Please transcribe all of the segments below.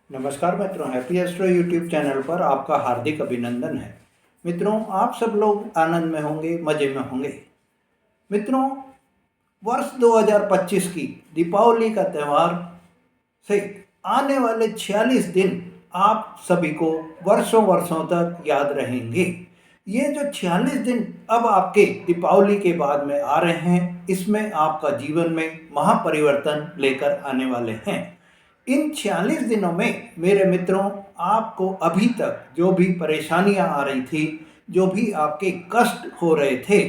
नमस्कार मित्रों, happy astro YouTube channel पर आपका हार्दिक अभिनंदन है। मित्रों, आप सब लोग आनंद में होंगे, मज़े में होंगे। मित्रों, वर्ष 2025 की दीपावली का त्यौहार से आने वाले 46 दिन आप सभी को वर्षों वर्षों तक याद रहेंगे। ये जो 46 दिन अब आपके दीपावली के बाद में आ रहे हैं, इसमें आपका जीवन में महापरिवर्तन लेकर आने वाले हैं। इन 46 दिनों में मेरे मित्रों, आपको अभी तक जो भी परेशानियां आ रही थी, जो भी आपके कष्ट हो रहे थे,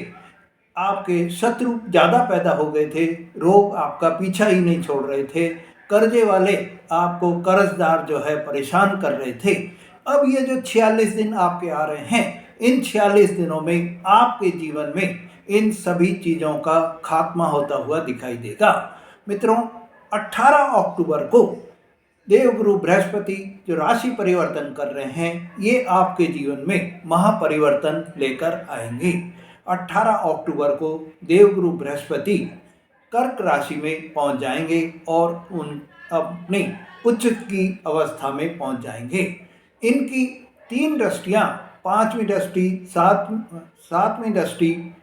आपके शत्रु ज़्यादा पैदा हो गए थे, रोग आपका पीछा ही नहीं छोड़ रहे थे, कर्जे वाले आपको कर्जदार जो है परेशान कर रहे थे। अब ये जो 46 दिन आपके आ रहे हैं, इन 46 दिनों में आपके जीवन में इन सभी चीज़ों का खात्मा होता हुआ दिखाई देगा। मित्रों, 18 अक्टूबर को देवगुरु बृहस्पति जो राशि परिवर्तन कर रहे हैं, ये आपके जीवन में महापरिवर्तन लेकर आएंगे। 18 अक्टूबर को देवगुरु बृहस्पति कर्क राशि में पहुंच जाएंगे और उन अपनी उच्च की अवस्था में पहुंच जाएंगे। इनकी 3 दृष्टियां, 5वीं दृष्टि, 7वीं दृष्टि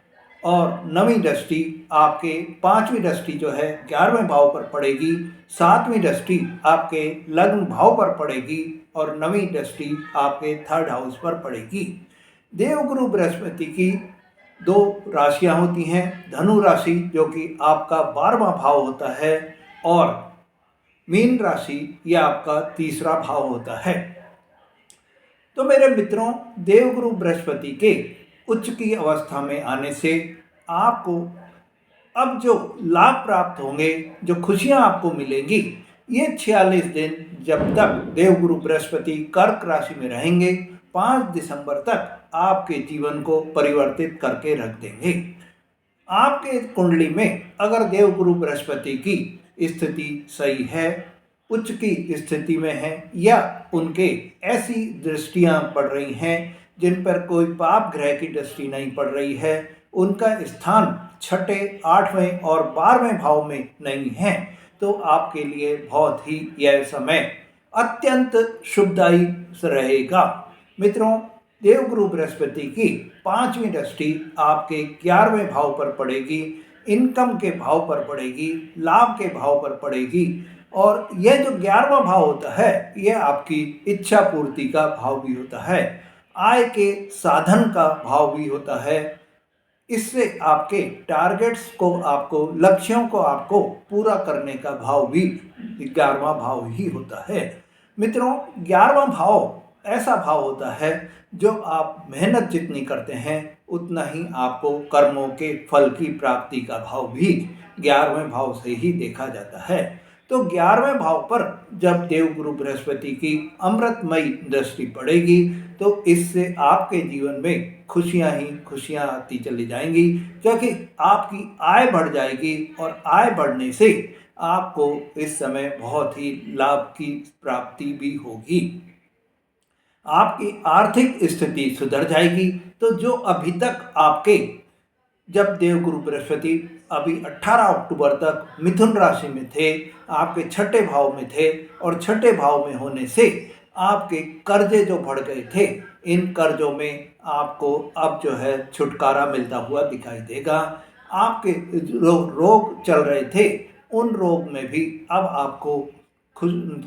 और 9वीं दृष्टि आपके 5वीं दृष्टि जो है 11वें भाव पर पड़ेगी, 7वीं दृष्टि आपके लग्न भाव पर पड़ेगी और 9वीं दृष्टि आपके 3rd हाउस पर पड़ेगी। देवगुरु बृहस्पति की 2 राशियां होती हैं। धनु राशि जो कि आपका 12वां भाव होता है और मीन राशि यह आपका 3रा भाव होता है। तो मेरे मित्रों, देवगुरु बृहस्पति के उच्च की अवस्था में आने से आपको अब जो लाभ प्राप्त होंगे, जो खुशियां आपको मिलेंगी, ये 46 दिन जब तक देवगुरु बृहस्पति कर्क राशि में रहेंगे, 5 दिसंबर तक आपके जीवन को परिवर्तित करके रख देंगे। आपके कुंडली में अगर देवगुरु बृहस्पति की स्थिति सही है, उच्च की स्थिति में है, या उनके ऐसी दृष्टियां पड़ रही हैं जिन पर कोई पाप ग्रह की दृष्टि नहीं पड़ रही है, उनका स्थान 6ठे, 8वें और 12वें भाव में नहीं है, तो आपके लिए बहुत ही यह समय अत्यंत शुभदायी रहेगा। मित्रों, देवगुरु बृहस्पति की 5वीं दृष्टि आपके 11वें भाव पर पड़ेगी, इनकम के भाव पर पड़ेगी, लाभ के भाव पर पड़ेगी। और यह जो 11वां भाव होता है, यह आपकी इच्छा पूर्ति का भाव भी होता है, आय के साधन का भाव भी होता है। इससे आपके टारगेट्स को, आपको लक्ष्यों को आपको पूरा करने का भाव भी 11वां भाव ही होता है। मित्रों, 11वां भाव ऐसा भाव होता है जो आप मेहनत जितनी करते हैं उतना ही आपको कर्मों के फल की प्राप्ति का भाव भी 11वें भाव से ही देखा जाता है। तो 11वें भाव पर जब देवगुरु बृहस्पति की अमृतमयी दृष्टि पड़ेगी, तो इससे आपके जीवन में खुशियां ही खुशियां आती चली जाएंगी, क्योंकि आपकी आय बढ़ जाएगी और आय बढ़ने से आपको इस समय बहुत ही लाभ की प्राप्ति भी होगी। आपकी आर्थिक स्थिति सुधर जाएगी। तो जो अभी तक आपके, जब देवगुरु बृहस्पति अभी 18 अक्टूबर तक मिथुन राशि में थे, आपके 6ठे भाव में थे, और 6ठे भाव में होने से आपके कर्जे जो बढ़ गए थे, इन कर्जों में आपको अब जो है छुटकारा मिलता हुआ दिखाई देगा। आपके रोग चल रहे थे, उन रोग में भी अब आपको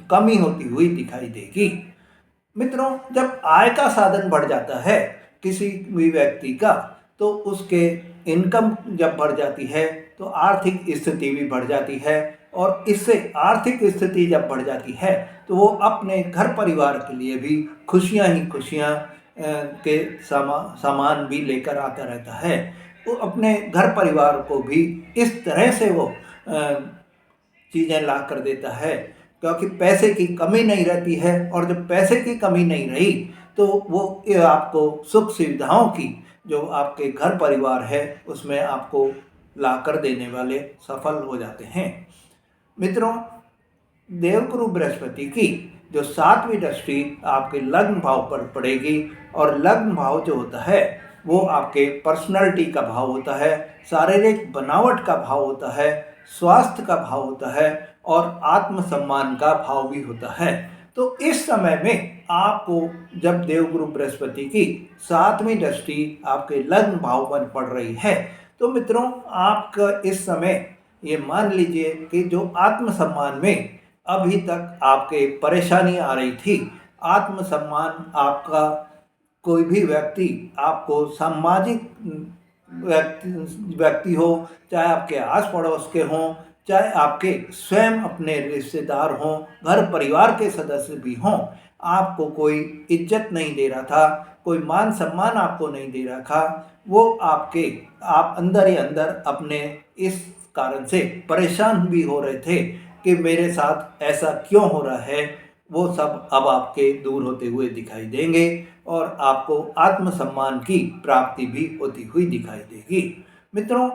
कमी होती हुई दिखाई देगी। मित्रों, जब आय का साधन बढ़ जाता है किसी भी व्यक्ति का, तो उसके इनकम जब बढ़ जाती है तो आर्थिक स्थिति भी बढ़ जाती है, और इससे आर्थिक स्थिति जब बढ़ जाती है तो वो अपने घर परिवार के लिए भी खुशियां ही खुशियां के सामान भी लेकर आता रहता है। वो अपने घर परिवार को भी इस तरह से वो चीज़ें ला कर देता है, क्योंकि पैसे की कमी नहीं रहती है, और जब पैसे की कमी नहीं रही तो वो आपको सुख सुविधाओं की, जो आपके घर परिवार है उसमें आपको ला कर देने वाले सफल हो जाते हैं। मित्रों, देवगुरु बृहस्पति की जो 7वीं दृष्टि आपके लग्न भाव पर पड़ेगी, और लग्न भाव जो होता है वो आपके पर्सनालिटी का भाव होता है, शारीरिक बनावट का भाव होता है, स्वास्थ्य का भाव होता है और आत्मसम्मान का भाव भी होता है। तो इस समय में आपको जब देवगुरु बृहस्पति की 7वीं दृष्टि आपके लग्न भाव पर पड़ रही है, तो मित्रों आपका इस समय ये मान लीजिए कि जो आत्मसम्मान में अभी तक आपके परेशानी आ रही थी, आत्मसम्मान आपका, कोई भी व्यक्ति आपको सामाजिक व्यक्ति हो, चाहे आपके आस पड़ोस के हों, चाहे आपके स्वयं अपने रिश्तेदार हों, घर परिवार के सदस्य भी हों, आपको कोई इज्जत नहीं दे रहा था, कोई मान सम्मान आपको नहीं दे रहा था, वो आप अंदर ही अंदर अपने इस कारण से परेशान भी हो रहे थे कि मेरे साथ ऐसा क्यों हो रहा है, वो सब अब आपके दूर होते हुए दिखाई देंगे और आपको आत्मसम्मान की प्राप्ति भी होती हुई दिखाई देगी। मित्रों,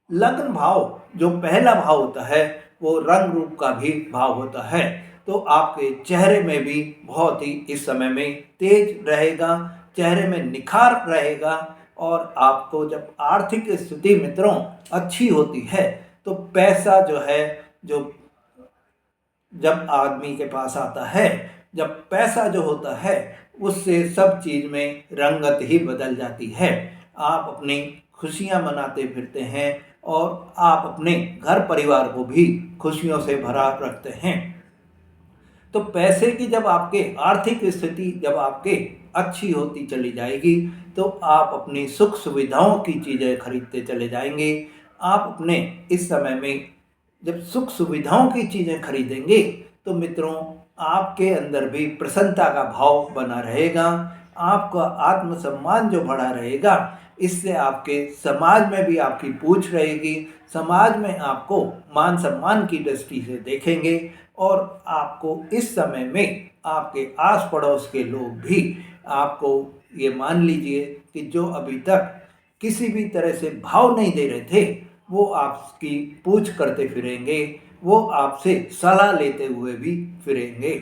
लग्न भाव जो पहला भाव होता है वो रंग रूप का भी भाव होता है, तो आपके चेहरे में भी बहुत ही इस समय में तेज रहेगा, चेहरे में निखार रहेगा और आपको जब आर्थिक स्थिति मित्रों अच्छी होती है तो पैसा जो है, जो जब आदमी के पास आता है, जब पैसा जो होता है उससे सब चीज़ में रंगत ही बदल जाती है। आप अपनी खुशियाँ मनाते फिरते हैं और आप अपने घर परिवार को भी खुशियों से भरा रखते हैं। तो पैसे की जब आपके आर्थिक स्थिति जब आपके अच्छी होती चली जाएगी तो आप अपनी सुख सुविधाओं की चीज़ें खरीदते चले जाएंगे। आप अपने इस समय में जब सुख सुविधाओं की चीज़ें खरीदेंगे तो मित्रों आपके अंदर भी प्रसन्नता का भाव बना रहेगा, आपका आत्मसम्मान जो बढ़ा रहेगा, इससे आपके समाज में भी आपकी पूछ रहेगी, समाज में आपको मान सम्मान की दृष्टि से देखेंगे और आपको इस समय में आपके आस पड़ोस के लोग भी आपको ये मान लीजिए कि जो अभी तक किसी भी तरह से भाव नहीं दे रहे थे वो आपकी पूछ करते फिरेंगे, वो आपसे सलाह लेते हुए भी फिरेंगे।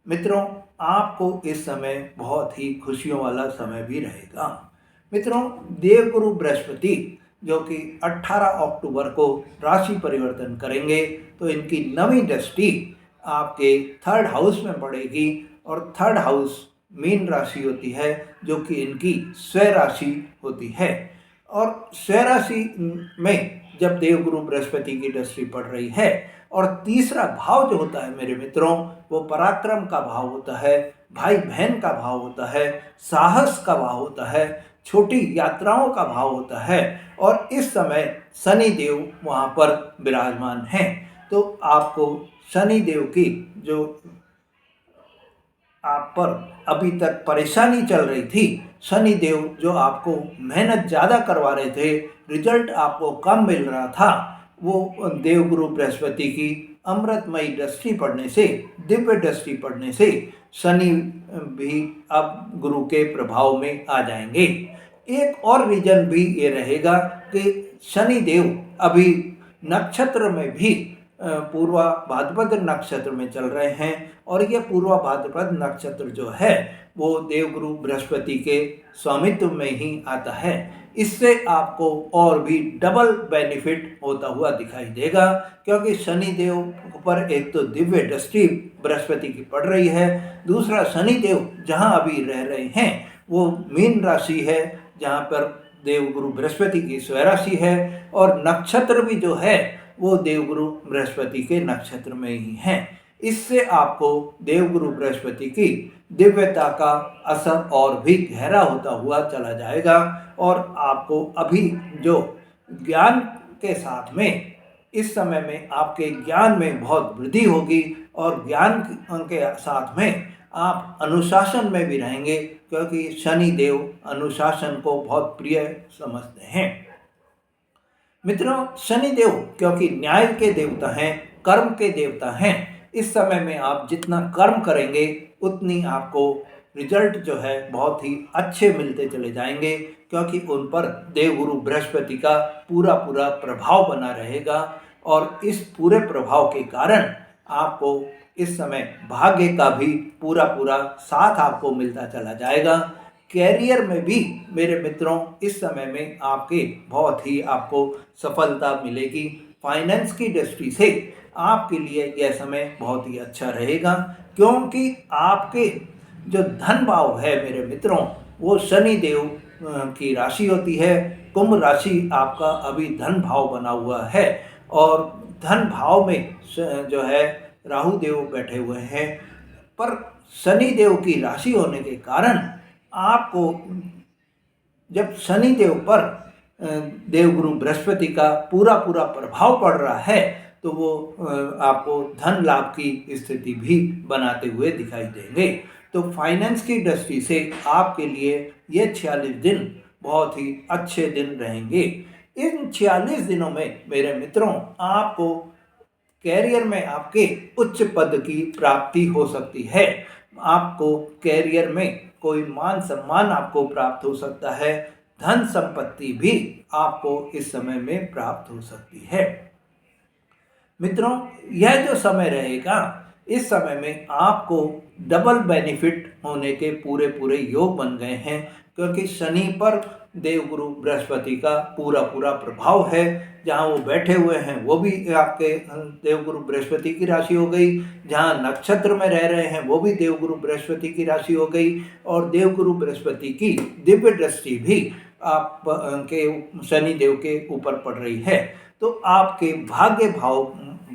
मित्रों, आपको इस समय बहुत ही खुशियों वाला समय भी रहेगा। मित्रों, देवगुरु बृहस्पति जो कि 18 अक्टूबर को राशि परिवर्तन करेंगे तो इनकी 9वीं दृष्टि आपके 3rd हाउस में पड़ेगी और 3rd हाउस मीन राशि होती है जो कि इनकी स्वय राशि होती है। और स्वय राशि में जब देवगुरु बृहस्पति की दृष्टि पड़ रही है और तीसरा भाव जो होता है मेरे मित्रों वो पराक्रम का भाव होता है, भाई बहन का भाव होता है, साहस का भाव होता है, छोटी यात्राओं का भाव होता है और इस समय शनि देव वहाँ पर विराजमान हैं। तो आपको शनि देव की जो आप पर अभी तक परेशानी चल रही थी, शनि देव जो आपको मेहनत ज़्यादा करवा रहे थे, रिजल्ट आपको कम मिल रहा था, वो देवगुरु बृहस्पति की अमृतमयी दृष्टि पड़ने से, दिव्य दृष्टि पड़ने से शनि भी अब गुरु के प्रभाव में आ जाएंगे। एक और रीजन भी ये रहेगा कि शनि देव अभी नक्षत्र में भी पूर्वा भाद्रपद नक्षत्र में चल रहे हैं और ये पूर्वा भाद्रपद नक्षत्र जो है वो देवगुरु बृहस्पति के स्वामित्व में ही आता है। इससे आपको और भी डबल बेनिफिट होता हुआ दिखाई देगा क्योंकि शनि देव पर एक तो दिव्य दृष्टि बृहस्पति की पड़ रही है, दूसरा शनि देव जहां अभी रह रहे हैं वो मीन राशि है जहां पर देवगुरु बृहस्पति की स्वय राशि है और नक्षत्र भी जो है वो देवगुरु बृहस्पति के नक्षत्र में ही हैं। इससे आपको देवगुरु बृहस्पति की दिव्यता का असर और भी गहरा होता हुआ चला जाएगा और आपको अभी जो ज्ञान के साथ में इस समय में आपके ज्ञान में बहुत वृद्धि होगी और ज्ञान के साथ में आप अनुशासन में भी रहेंगे क्योंकि शनि देव अनुशासन को बहुत प्रिय समझते हैं। मित्रों, शनि देव क्योंकि न्याय के देवता हैं, कर्म के देवता हैं, इस समय में आप जितना कर्म करेंगे उतनी आपको रिजल्ट जो है बहुत ही अच्छे मिलते चले जाएंगे क्योंकि उन पर देवगुरु बृहस्पति का पूरा प्रभाव बना रहेगा और इस पूरे प्रभाव के कारण आपको इस समय भाग्य का भी पूरा साथ आपको मिलता चला जाएगा। कैरियर में भी मेरे मित्रों इस समय में आपके बहुत ही आपको सफलता मिलेगी। फाइनेंस की दृष्टि से आपके लिए यह समय बहुत ही अच्छा रहेगा, क्योंकि आपके जो धन भाव है मेरे मित्रों, वो शनि देव की राशि होती है। कुंभ राशि आपका अभी धन भाव बना हुआ है और धन भाव में जो है राहु देव बैठे हुए हैं। पर शनि देव की राशि होने के कारण आपको जब शनि देव पर देवगुरु बृहस्पति का पूरा प्रभाव पड़ रहा है, तो वो आपको धन लाभ की स्थिति भी बनाते हुए दिखाई देंगे। तो फाइनेंस की दृष्टि से आपके लिए ये 46 दिन बहुत ही अच्छे दिन रहेंगे। इन 46 दिनों में मेरे मित्रों, आपको कैरियर में आपके उच्च पद की प्राप्ति हो सकती है। आपको कैरियर में कोई मान सम्मान आपको प्राप्त हो सकता है। धन संपत्ति भी आपको इस समय में प्राप्त हो सकती है। मित्रों, यह जो समय रहेगा, इस समय में आपको डबल बेनिफिट होने के पूरे योग बन गए हैं, क्योंकि शनि पर देवगुरु बृहस्पति का पूरा प्रभाव है। जहाँ वो बैठे हुए हैं वो भी आपके देवगुरु बृहस्पति की राशि हो गई, जहाँ नक्षत्र में रह रहे हैं वो भी देवगुरु बृहस्पति की राशि हो गई, और देवगुरु बृहस्पति की दिव्य दृष्टि भी आप के शनि देव के ऊपर पड़ रही है। तो आपके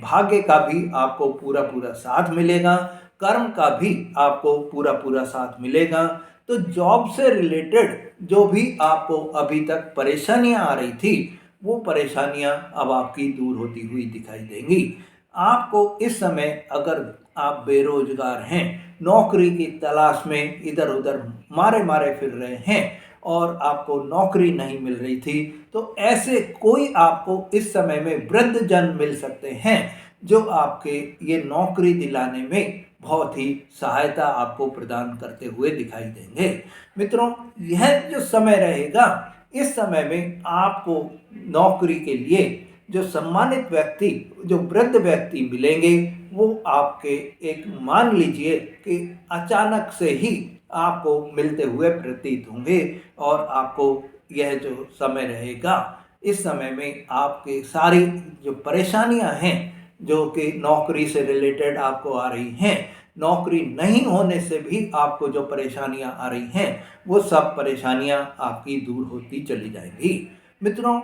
भाग्य का भी आपको पूरा साथ मिलेगा, कर्म का भी आपको पूरा साथ मिलेगा। तो जॉब से रिलेटेड जो भी आपको अभी तक परेशानियां आ रही थी, वो परेशानियां अब आपकी दूर होती हुई दिखाई देंगी। आपको इस समय अगर आप बेरोजगार हैं, नौकरी की तलाश में इधर उधर मारे फिर रहे हैं और आपको नौकरी नहीं मिल रही थी, तो ऐसे कोई आपको इस समय में वृद्ध जन मिल सकते हैं जो आपके ये नौकरी दिलाने में बहुत ही सहायता आपको प्रदान करते हुए दिखाई देंगे। मित्रों, यह जो समय रहेगा, इस समय में आपको नौकरी के लिए जो सम्मानित व्यक्ति, जो वृद्ध व्यक्ति मिलेंगे, वो आपके एक मान लीजिए कि अचानक से ही आपको मिलते हुए प्रतीत होंगे। और आपको यह जो समय रहेगा, इस समय में आपके सारी जो परेशानियां हैं, जो कि नौकरी से रिलेटेड आपको आ रही हैं, नौकरी नहीं होने से भी आपको जो परेशानियां आ रही हैं, वो सब परेशानियां आपकी दूर होती चली जाएंगी। मित्रों,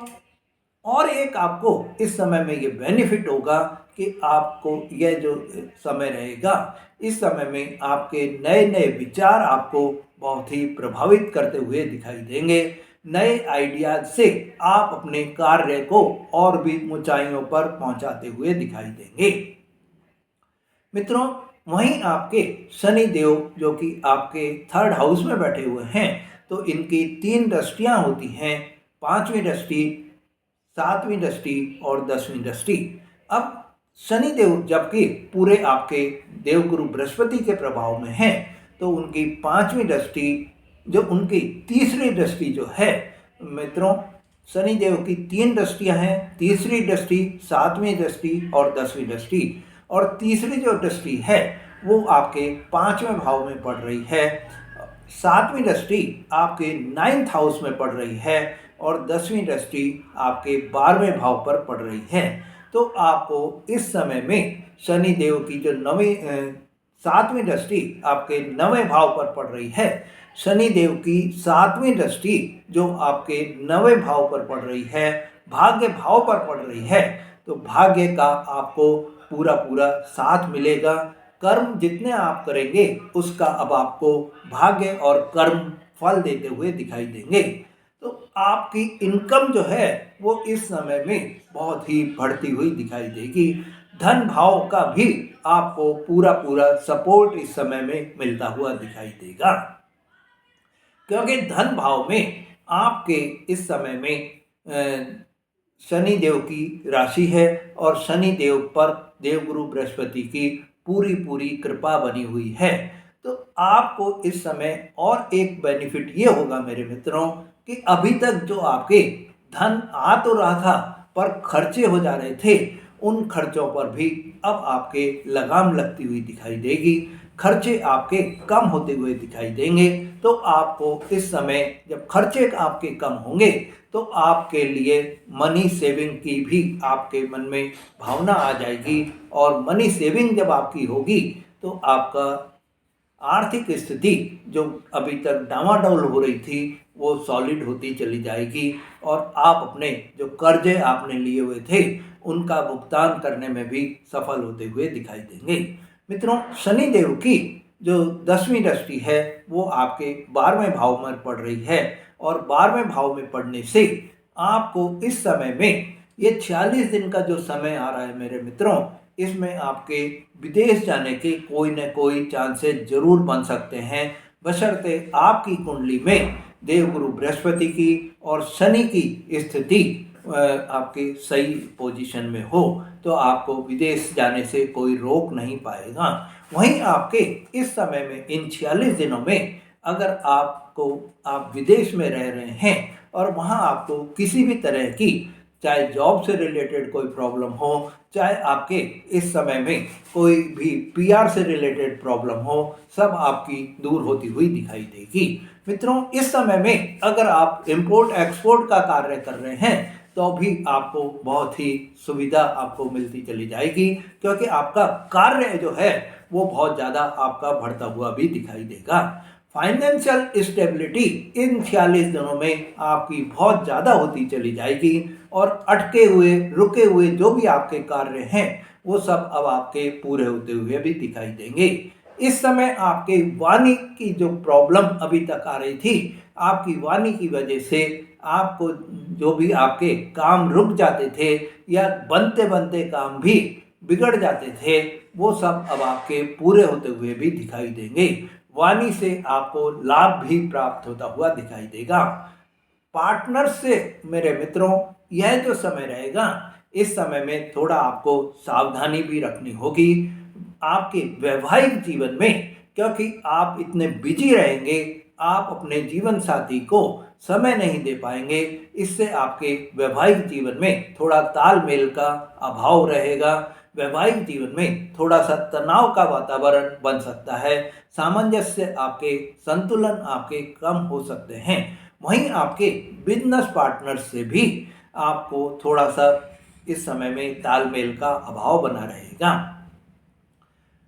और एक आपको इस समय में ये बेनिफिट होगा कि आपको यह जो समय रहेगा, इस समय में आपके नए विचार आपको बहुत ही प्रभावित करते हुए दिखाई देंगे। नए आइडियाज से आप अपने कार्य को और भी ऊंचाइयों पर पहुंचाते हुए दिखाई देंगे। मित्रों, वहीं आपके शनि देव जो कि आपके 3rd हाउस में बैठे हुए हैं, तो इनकी 3 दृष्टियां होती हैं, 5वीं दृष्टि, 7वीं दृष्टि और 10वीं दृष्टि। अब शनि देव जबकि पूरे आपके देवगुरु बृहस्पति के प्रभाव में हैं, तो उनकी 5वीं दृष्टि, जो उनकी तीसरी दृष्टि जो है, मित्रों, शनि देव की 3 दृष्टियां हैं, तीसरी दृष्टि, 7वीं दृष्टि और 10वीं दृष्टि। और तीसरी जो दृष्टि है वो आपके 5वें भाव में पड़ रही है, 7वीं दृष्टि आपके 9th हाउस में पड़ रही है और 10वीं दृष्टि आपके 12वें भाव पर पड़ रही है। तो आपको इस समय में शनि देव की जो 7वीं दृष्टि आपके 9वें भाव पर पड़ रही है, शनि देव की 7वीं दृष्टि जो आपके 9वें भाव पर पड़ रही है, भाग्य भाव पर पड़ रही है, तो भाग्य का आपको पूरा साथ मिलेगा। कर्म जितने आप करेंगे उसका अब आपको भाग्य और कर्म फल देते हुए दिखाई देंगे। तो आपकी इनकम जो है वो इस समय में बहुत ही बढ़ती हुई दिखाई देगी। धन भाव का भी आपको पूरा सपोर्ट इस समय में मिलता हुआ दिखाई देगा, क्योंकि धन भाव में आपके इस समय में शनि देव की राशि है और शनि देव पर देवगुरु बृहस्पति की पूरी कृपा बनी हुई है। तो आपको इस समय और एक बेनिफिट ये होगा मेरे मित्रों कि अभी तक जो आपके धन आ तो रहा था पर खर्चे हो जा रहे थे, उन खर्चों पर भी अब आपके लगाम लगती हुई दिखाई देगी। खर्चे आपके कम होते हुए दिखाई देंगे। तो आपको इस समय जब खर्चे आपके कम होंगे तो आपके लिए मनी सेविंग की भी आपके मन में भावना आ जाएगी, और मनी सेविंग जब आपकी होगी तो आपका आर्थिक स्थिति जो अभी तक डामाडोल हो रही थी वो सॉलिड होती चली जाएगी, और आप अपने जो कर्जे आपने लिए हुए थे उनका भुगतान करने में भी सफल होते हुए दिखाई देंगे। मित्रों, शनि देव की जो 10वीं दृष्टि है वो आपके 12वें भाव में पड़ रही है, और 12वें भाव में पड़ने से आपको इस समय में ये 46 दिन का जो समय आ रहा है मेरे मित्रों, इसमें आपके विदेश जाने के कोई न कोई चांसेस जरूर बन सकते हैं, बशर्ते आपकी कुंडली में देवगुरु बृहस्पति की और शनि की स्थिति आपके सही पोजीशन में हो तो आपको विदेश जाने से कोई रोक नहीं पाएगा। वहीं आपके इस समय में इन 46 दिनों में अगर आप विदेश में रह रहे हैं और वहां आपको किसी भी तरह की चाहे जॉब से रिलेटेड कोई प्रॉब्लम हो, चाहे आपके इस समय में कोई भी पीआर से रिलेटेड प्रॉब्लम हो, सब आपकी दूर होती हुई दिखाई देगी। मित्रों, इस समय में अगर आप इंपोर्ट एक्सपोर्ट का कार्य कर रहे हैं तो भी आपको बहुत ही सुविधा आपको मिलती चली जाएगी, क्योंकि आपका कार्य जो है वो बहुत ज़्यादा आपका बढ़ता हुआ भी दिखाई देगा। फाइनेंशियल स्टेबिलिटी इन 46 दिनों में आपकी बहुत ज़्यादा होती चली जाएगी, और अटके हुए रुके हुए जो भी आपके कार्य हैं वो सब अब आपके पूरे होते हुए भी दिखाई देंगे। इस समय आपके वाणी की जो प्रॉब्लम अभी तक आ रही थी, आपकी वाणी की वजह से आपको जो भी आपके काम रुक जाते थे या बनते बनते काम भी बिगड़ जाते थे, वो सब अब आपके पूरे होते हुए भी दिखाई देंगे। वाणी से आपको लाभ भी प्राप्त होता हुआ दिखाई देगा। पार्टनर से मेरे मित्रों, यह जो समय रहेगा इस समय में थोड़ा आपको सावधानी भी रखनी होगी आपके वैवाहिक जीवन में, क्योंकि आप इतने बिजी रहेंगे, आप अपने जीवन साथी को समय नहीं दे पाएंगे। इससे आपके वैवाहिक जीवन में थोड़ा तालमेल का अभाव रहेगा। वैवाहिक जीवन में थोड़ा सा तनाव का वातावरण बन सकता है, सामंजस्य आपके संतुलन आपके कम हो सकते हैं। वहीं आपके बिजनेस पार्टनर से भी आपको थोड़ा सा इस समय में तालमेल का अभाव बना रहेगा।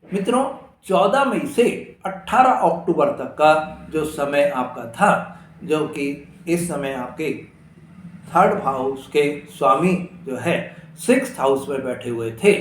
मित्रों, 14 मई से 18 अक्टूबर तक का जो समय आपका था, जो कि इस समय आपके 3rd हाउस के स्वामी जो है 6th हाउस में बैठे हुए थे,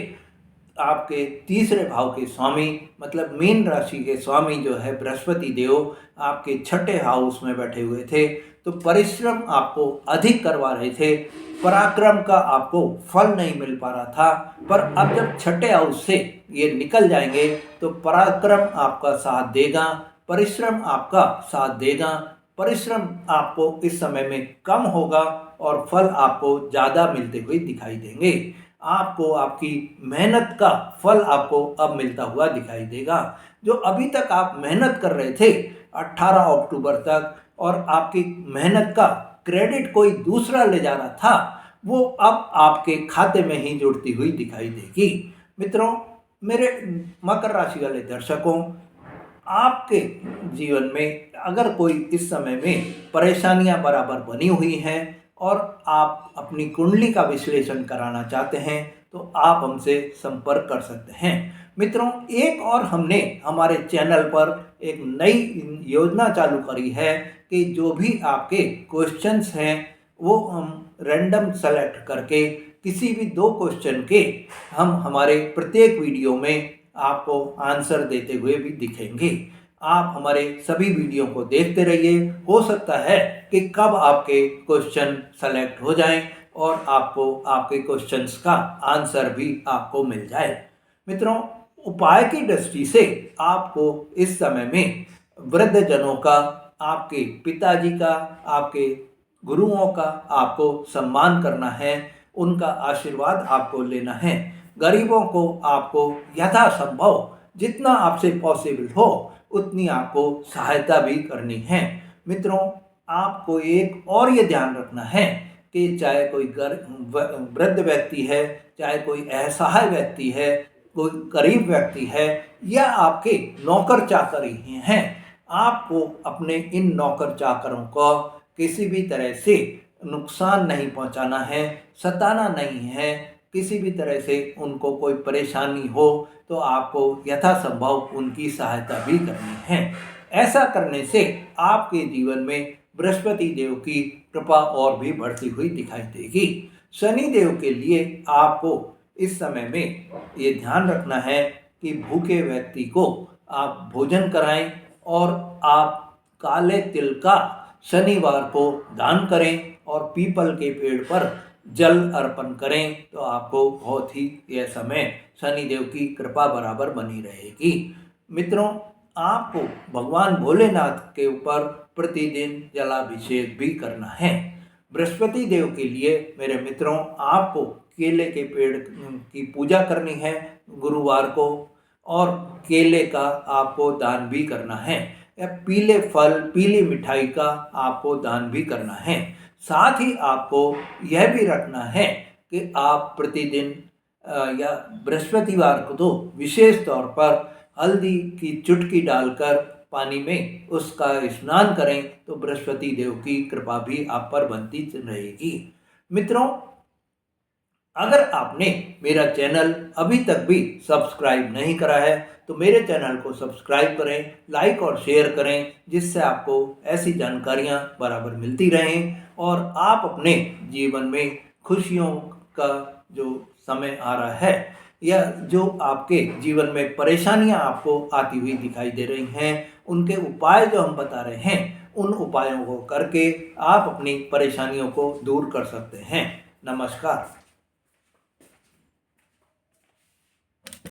आपके 3रे भाव के स्वामी मतलब मीन राशि के स्वामी जो है बृहस्पति देव आपके 6ठे हाउस में बैठे हुए थे, तो परिश्रम आपको अधिक करवा रहे थे, पराक्रम का आपको फल नहीं मिल पा रहा था। पर अब जब 6ठे हाउस से ये निकल जाएंगे तो पराक्रम आपका साथ देगा, परिश्रम आपका साथ देगा। परिश्रम आपको इस समय में कम होगा और फल आपको ज़्यादा मिलते हुए दिखाई देंगे। आपको आपकी मेहनत का फल आपको अब मिलता हुआ दिखाई देगा। जो अभी तक आप मेहनत कर रहे थे 18 अक्टूबर तक, और आपकी मेहनत का क्रेडिट कोई दूसरा ले जा रहा था, वो अब आपके खाते में ही जुड़ती हुई दिखाई देगी। मित्रों, मेरे मकर राशि वाले दर्शकों, आपके जीवन में अगर कोई इस समय में परेशानियां बराबर बनी हुई हैं और आप अपनी कुंडली का विश्लेषण कराना चाहते हैं तो आप हमसे संपर्क कर सकते हैं। मित्रों, एक और हमने हमारे चैनल पर एक नई योजना चालू करी है कि जो भी आपके क्वेश्चंस हैं वो हम रैंडम सेलेक्ट करके किसी भी 2 क्वेश्चन के हम हमारे प्रत्येक वीडियो में आपको आंसर देते हुए भी दिखेंगे। आप हमारे सभी वीडियो को देखते रहिए, हो सकता है कि कब आपके क्वेश्चन सेलेक्ट हो जाएं और आपको आपके क्वेश्चंस का आंसर भी आपको मिल जाए। मित्रों, उपाय की दृष्टि से आपको इस समय में वृद्धजनों का, आपके पिताजी का, आपके गुरुओं का आपको सम्मान करना है, उनका आशीर्वाद आपको लेना है। गरीबों को आपको यथासंभव जितना आपसे पॉसिबल हो उतनी आपको सहायता भी करनी है। मित्रों, आपको एक और ये ध्यान रखना है कि चाहे कोई वृद्ध व्यक्ति है, चाहे कोई असहाय व्यक्ति है, कोई गरीब व्यक्ति है या आपके नौकर चाकर ही हैं, आपको अपने इन नौकर चाकरों को किसी भी तरह से नुकसान नहीं पहुंचाना है, सताना नहीं है। किसी भी तरह से उनको कोई परेशानी हो तो आपको यथासंभव उनकी सहायता भी करनी है। ऐसा करने से आपके जीवन में बृहस्पति देव की कृपा और भी बढ़ती हुई दिखाई देगी। शनि देव के लिए आपको इस समय में ये ध्यान रखना है कि भूखे व्यक्ति को आप भोजन कराएं और आप काले तिल का शनिवार को दान करें और पीपल के पेड़ पर जल अर्पण करें तो आपको बहुत ही यह समय शनिदेव की कृपा बराबर बनी रहेगी। मित्रों, आपको भगवान भोलेनाथ के ऊपर प्रतिदिन जलाभिषेक भी करना है। बृहस्पति देव के लिए मेरे मित्रों, आपको केले के पेड़ की पूजा करनी है गुरुवार को, और केले का आपको दान भी करना है, या पीले फल पीली मिठाई का आपको दान भी करना है। साथ ही आपको यह भी रखना है कि आप प्रतिदिन या बृहस्पतिवार को तो विशेष तौर पर हल्दी की चुटकी डालकर पानी में उसका स्नान करें तो बृहस्पति देव की कृपा भी आप पर बनती रहेगी। मित्रों, अगर आपने मेरा चैनल अभी तक भी सब्सक्राइब नहीं करा है तो मेरे चैनल को सब्सक्राइब करें, लाइक और शेयर करें, जिससे आपको ऐसी जानकारियां बराबर मिलती रहें और आप अपने जीवन में खुशियों का जो समय आ रहा है या जो आपके जीवन में परेशानियां आपको आती हुई दिखाई दे रही हैं, उनके उपाय जो हम बता रहे हैं, उन उपायों को करके आप अपनी परेशानियों को दूर कर सकते हैं। नमस्कार।